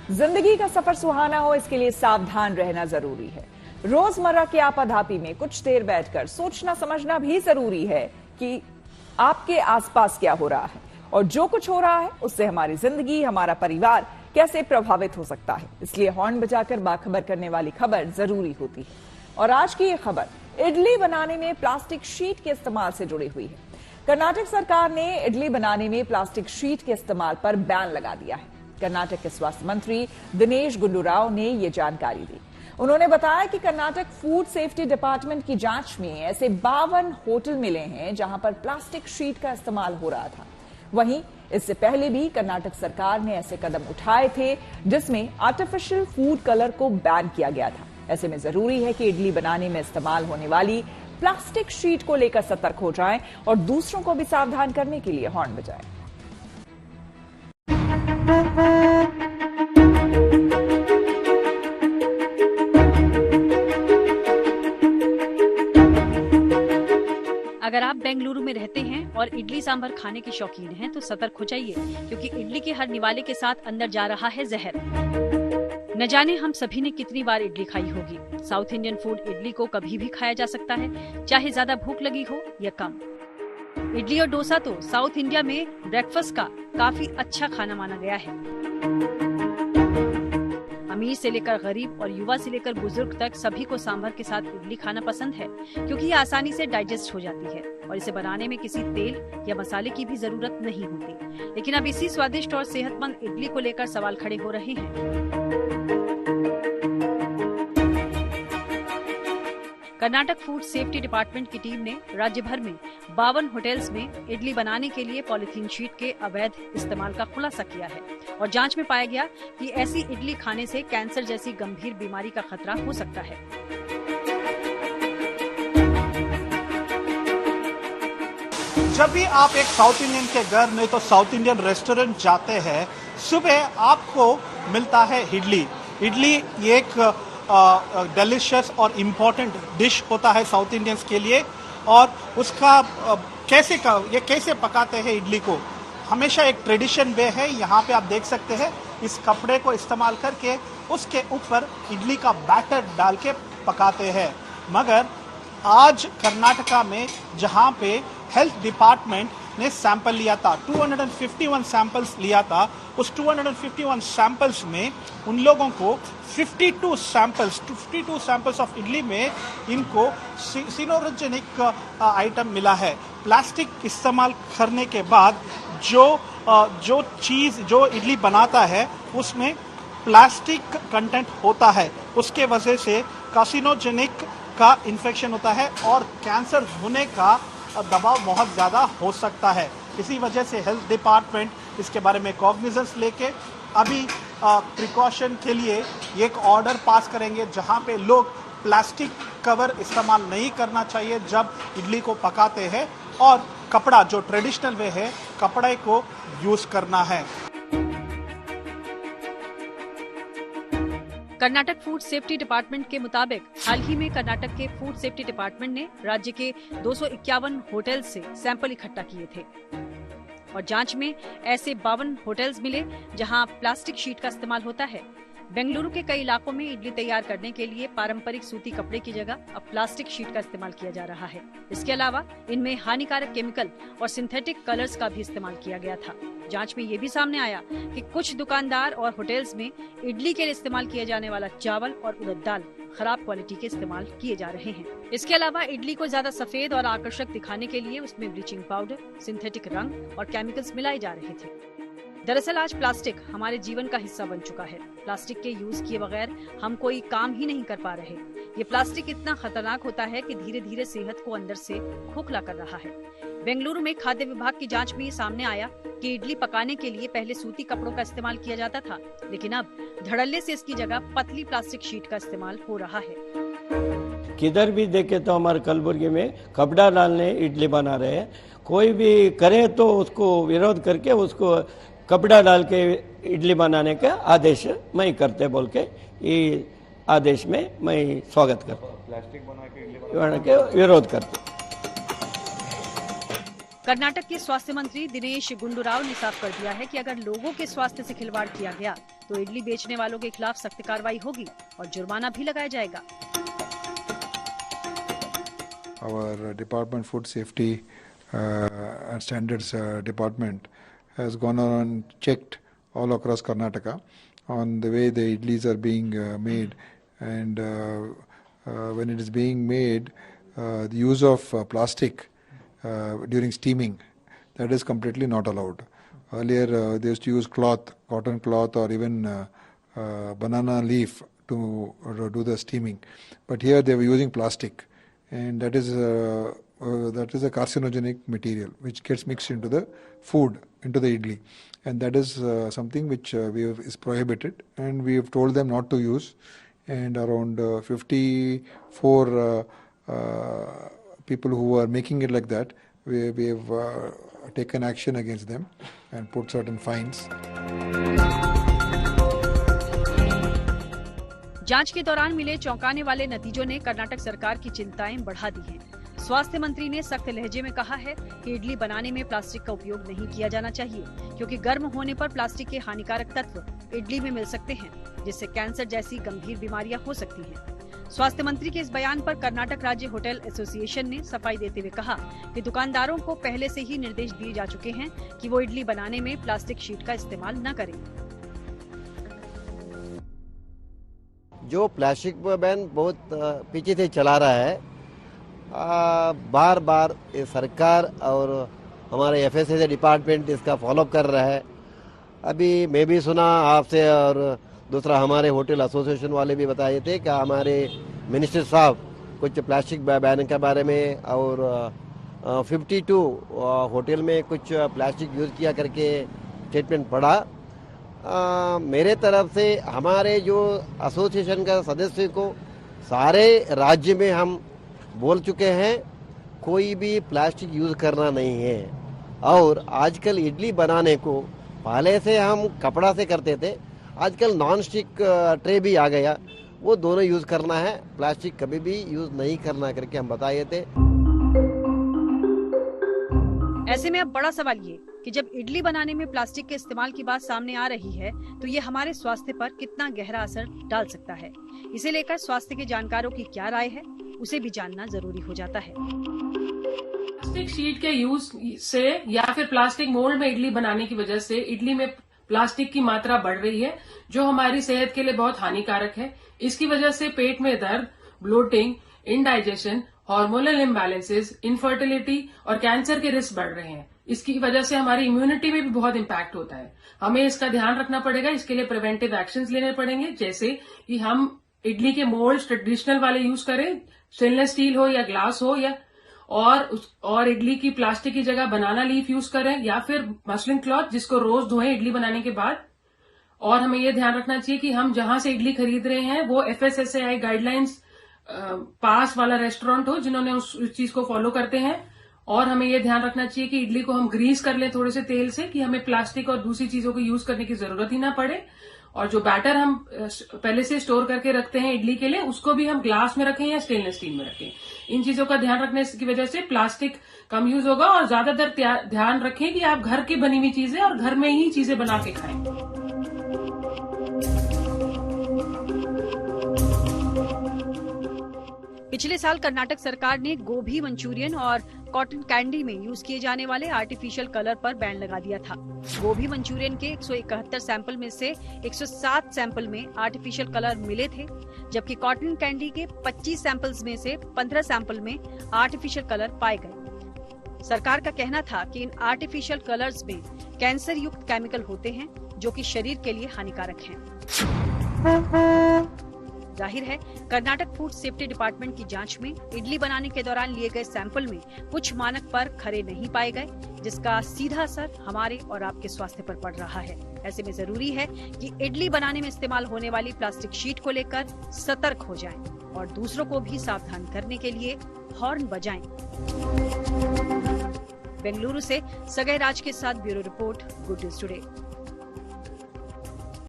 जिंदगी का सफर सुहाना हो, इसके लिए सावधान रहना जरूरी है। रोजमर्रा की आपाधापी में कुछ देर बैठकर सोचना समझना भी जरूरी है कि आपके आसपास क्या हो रहा है और जो कुछ हो रहा है उससे हमारी जिंदगी, हमारा परिवार कैसे प्रभावित हो सकता है। इसलिए हॉर्न बजाकर बाखबर करने वाली खबर जरूरी होती है। और आज की ये खबर इडली बनाने में प्लास्टिक शीट के इस्तेमाल से जुड़ी हुई है। कर्नाटक सरकार ने इडली बनाने में प्लास्टिक शीट के इस्तेमाल पर बैन लगा दिया है। कर्नाटक के स्वास्थ्य मंत्री दिनेश गुंडूराव ने यह जानकारी दी। उन्होंने बताया कि कर्नाटक फूड सेफ्टी डिपार्टमेंट की जांच में ऐसे 52 होटल मिले हैं जहां पर प्लास्टिक शीट का इस्तेमाल हो रहा था। वहीं इससे पहले भी कर्नाटक सरकार ने ऐसे कदम उठाए थे जिसमें आर्टिफिशियल फूड कलर को बैन किया गया था। ऐसे में जरूरी है कि इडली बनाने में इस्तेमाल होने वाली प्लास्टिक शीट को लेकर सतर्क हो जाएं और दूसरों को भी सावधान करने के लिए हॉर्न बजाएं। अगर आप बेंगलुरु में रहते हैं और इडली सांभर खाने के शौकीन हैं तो सतर्क हो जाइए, क्योंकि इडली के हर निवाले के साथ अंदर जा रहा है जहर। न जाने हम सभी ने कितनी बार इडली खाई होगी। साउथ इंडियन फूड इडली को कभी भी खाया जा सकता है, चाहे ज्यादा भूख लगी हो या कम। इडली और डोसा तो साउथ इंडिया में ब्रेकफास्ट का काफी अच्छा खाना माना गया है। अमीर से लेकर गरीब और युवा से लेकर बुजुर्ग तक सभी को सांभर के साथ इडली खाना पसंद है, क्योंकि ये आसानी से डाइजेस्ट हो जाती है और इसे बनाने में किसी तेल या मसाले की भी जरूरत नहीं होती। लेकिन अब इसी स्वादिष्ट और सेहतमंद इडली को लेकर सवाल खड़े हो रहे हैं। कर्नाटक फूड सेफ्टी डिपार्टमेंट की टीम ने राज्य भर में 52 होटल्स में इडली बनाने के लिए पॉलिथीन शीट के अवैध इस्तेमाल का खुलासा किया है और जांच में पाया गया कि ऐसी इडली खाने से कैंसर जैसी गंभीर बीमारी का खतरा हो सकता है। जब भी आप एक साउथ इंडियन के घर में तो साउथ इंडियन रेस्टोरेंट जाते हैं, सुबह आपको मिलता है इडली। इडली एक डिलीशियस और इम्पोर्टेंट डिश होता है साउथ इंडियंस के लिए। और उसका ये कैसे पकाते हैं इडली को, हमेशा एक ट्रेडिशन वे है। यहाँ पे आप देख सकते हैं, इस कपड़े को इस्तेमाल करके उसके ऊपर इडली का बैटर डाल के पकाते हैं। मगर आज कर्नाटका में जहाँ पे हेल्थ डिपार्टमेंट ने सैंपल लिया था, 251 सैंपल्स लिया था, उस 251 सैंपल्स में उन लोगों को 52 सैंपल्स ऑफ इडली में इनको सिनोजेनिक आइटम मिला है। प्लास्टिक इस्तेमाल करने के बाद जो इडली बनाता है उसमें प्लास्टिक कंटेंट होता है, उसके वजह से कार्सिनोजेनिक का इन्फेक्शन होता है और कैंसर होने का दबाव बहुत ज़्यादा हो सकता है। इसी वजह से हेल्थ डिपार्टमेंट इसके बारे में कॉग्निजेंस लेके अभी प्रिकॉशन के लिए एक ऑर्डर पास करेंगे जहां पे लोग प्लास्टिक कवर इस्तेमाल नहीं करना चाहिए जब इडली को पकाते हैं, और कपड़ा जो ट्रेडिशनल वे है कपड़े को यूज करना है। कर्नाटक फूड सेफ्टी डिपार्टमेंट के मुताबिक हाल ही में कर्नाटक के फूड सेफ्टी डिपार्टमेंट ने राज्य के 251 होटल से सैंपल इकट्ठा किए थे और जांच में ऐसे 52 होटल्स मिले जहां प्लास्टिक शीट का इस्तेमाल होता है। बेंगलुरु के कई इलाकों में इडली तैयार करने के लिए पारंपरिक सूती कपड़े की जगह अब प्लास्टिक शीट का इस्तेमाल किया जा रहा है। इसके अलावा इनमें हानिकारक केमिकल और सिंथेटिक कलर्स का भी इस्तेमाल किया गया था। जांच में ये भी सामने आया कि कुछ दुकानदार और होटल्स में इडली के लिए इस्तेमाल किया जाने वाला चावल और उड़द दाल खराब क्वालिटी के इस्तेमाल किए जा रहे हैं। इसके अलावा इडली को ज्यादा सफेद और आकर्षक दिखाने के लिए उसमें ब्लीचिंग पाउडर, सिंथेटिक रंग और केमिकल्स मिलाए जा रहे थे। दरअसल आज प्लास्टिक हमारे जीवन का हिस्सा बन चुका है। प्लास्टिक के यूज किए बगैर हम कोई काम ही नहीं कर पा रहे। ये प्लास्टिक इतना खतरनाक होता है कि धीरे धीरे सेहत को अंदर से खोखला कर रहा है। बेंगलुरु में खाद्य विभाग की जांच में ये सामने आया कि इडली पकाने के लिए पहले सूती कपड़ों का इस्तेमाल किया जाता था, लेकिन अब धड़ल्ले से इसकी जगह पतली प्लास्टिक शीट का इस्तेमाल हो रहा है। किधर भी देखे तो हमारे कलबुर्गी में कपड़ा डालने इडली बना रहे हैं। कोई भी करे तो उसको विरोध करके उसको कपड़ा डाल के इडली बनाने का आदेश मैं करते बोल के ये आदेश में मैं स्वागत करता हूँ। प्लास्टिक बना के इडली बना के विरोध करते। कर्नाटक के स्वास्थ्य मंत्री दिनेश गुंडूराव ने साफ कर दिया है कि अगर लोगों के स्वास्थ्य से खिलवाड़ किया गया तो इडली बेचने वालों के खिलाफ सख्त कार्रवाई होगी और जुर्माना भी लगाया जाएगा। Our Department Food Safety and Standards Department has gone on and checked all across Karnataka on the way the idlis are being made, and when it is being made, the use of plastic during steaming, that is completely not allowed. Earlier they used to use cloth, cotton cloth, or even banana leaf to do the steaming, but here they were using plastic, and that is a carcinogenic material which gets mixed into the food, into the idli, and that is something which is prohibited, and we have told them not to use. And around 54 people who are making it like that, we have taken action against them and put certain fines. जांच के दौरान मिले चौंकाने वाले नतीजों ने कर्नाटक सरकार की चिंताएं बढ़ा दी हैं। स्वास्थ्य मंत्री ने सख्त लहजे में कहा है कि इडली बनाने में प्लास्टिक का उपयोग नहीं किया जाना चाहिए, क्योंकि गर्म होने पर प्लास्टिक के हानिकारक तत्व इडली में मिल सकते हैं, जिससे कैंसर जैसी गंभीर बीमारियां हो सकती हैं। स्वास्थ्य मंत्री के इस बयान पर कर्नाटक राज्य होटल एसोसिएशन ने सफाई देते हुए कहा कि दुकानदारों को पहले से ही निर्देश दिए जा चुके हैं कि वो इडली बनाने में प्लास्टिक शीट का इस्तेमाल न करें। जो प्लास्टिक बैन बहुत पीछे से चला रहा है, बार बार सरकार और हमारे एफएसएसए डिपार्टमेंट इसका फॉलोअप कर रहा है। अभी मैं भी सुना आपसे, और दूसरा हमारे होटल एसोसिएशन वाले भी बताए थे कि हमारे मिनिस्टर साहब कुछ प्लास्टिक बैन के बारे में, और 52 होटल में कुछ प्लास्टिक यूज़ किया करके स्टेटमेंट पढ़ा। मेरे तरफ से हमारे जो एसोसिएशन का सदस्य को सारे राज्य में हम बोल चुके हैं, कोई भी प्लास्टिक यूज़ करना नहीं है। और आजकल इडली बनाने को पहले से हम कपड़ा से करते थे, आजकल नॉन स्टिक ट्रे भी आ गया, वो दोनों यूज़ करना है, प्लास्टिक कभी भी यूज़ नहीं करना करके हम बताए थे। ऐसे में अब बड़ा सवाल ये कि जब इडली बनाने में प्लास्टिक के इस्तेमाल की बात सामने आ रही है, तो ये हमारे स्वास्थ्य पर कितना गहरा असर डाल सकता है। इसे लेकर स्वास्थ्य के जानकारों की क्या राय है, उसे भी जानना जरूरी हो जाता है। प्लास्टिक शीट के यूज से या फिर प्लास्टिक मोल्ड में इडली बनाने की वजह से इडली में प्लास्टिक की मात्रा बढ़ रही है, जो हमारी सेहत के लिए बहुत हानिकारक है। इसकी वजह से पेट में दर्द, bloating, indigestion, hormonal imbalances, infertility और कैंसर के रिस्क बढ़ रहे हैं। इसकी वजह से हमारी इम्यूनिटी में भी बहुत इम्पैक्ट होता है। हमें इसका ध्यान रखना पड़ेगा। इसके लिए प्रिवेंटिव एक्शंस लेने पड़ेंगे, जैसे कि हम इडली के मोल्ड ट्रेडिशनल वाले यूज करें, स्टेनलेस स्टील हो या ग्लास हो, या और इडली की प्लास्टिक की जगह बनाना लीफ यूज करें, या फिर मसलिन क्लॉथ जिसको रोज धोएं इडली बनाने के बाद। और हमें यह ध्यान रखना चाहिए कि हम जहां से इडली खरीद रहे हैं वो FSSAI गाइडलाइंस पास वाला रेस्टोरेंट हो, जिन्होंने उस चीज को फॉलो करते हैं। और हमें यह ध्यान रखना चाहिए कि इडली को हम ग्रीस कर लें थोड़े से तेल से, कि हमें प्लास्टिक और दूसरी चीजों को यूज करने की जरूरत ही ना पड़े। और जो बैटर हम पहले से स्टोर करके रखते हैं इडली के लिए, उसको भी हम ग्लास में रखें या स्टेनलेस स्टील में रखें। इन चीजों का ध्यान रखने की वजह से प्लास्टिक कम यूज होगा। और ज्यादातर ध्यान रखें कि आप घर की बनी हुई चीजें और घर में ही चीजें बना के खाएं। पिछले साल कर्नाटक सरकार ने गोभी मंचूरियन और कॉटन कैंडी में यूज किए जाने वाले आर्टिफिशियल कलर पर बैन लगा दिया था। गोभी मंचूरियन के 171 सैंपल में से 107 सैंपल में आर्टिफिशियल कलर मिले थे, जबकि कॉटन कैंडी के 25 सैंपल्स में से 15 सैंपल में आर्टिफिशियल कलर पाए गए। सरकार का कहना था कि इन आर्टिफिशियल कलर्स में कैंसर युक्त केमिकल होते हैं, जो कि शरीर के लिए हानिकारक हैं। जाहिर है, कर्नाटक फूड सेफ्टी डिपार्टमेंट की जांच में इडली बनाने के दौरान लिए गए सैंपल में कुछ मानक पर खरे नहीं पाए गए, जिसका सीधा असर हमारे और आपके स्वास्थ्य पर पड़ रहा है। ऐसे में जरूरी है कि इडली बनाने में इस्तेमाल होने वाली प्लास्टिक शीट को लेकर सतर्क हो जाएं और दूसरों को भी सावधान करने के लिए हॉर्न बजाएं। बेंगलुरु से सगय राज के साथ bureau report, good news today.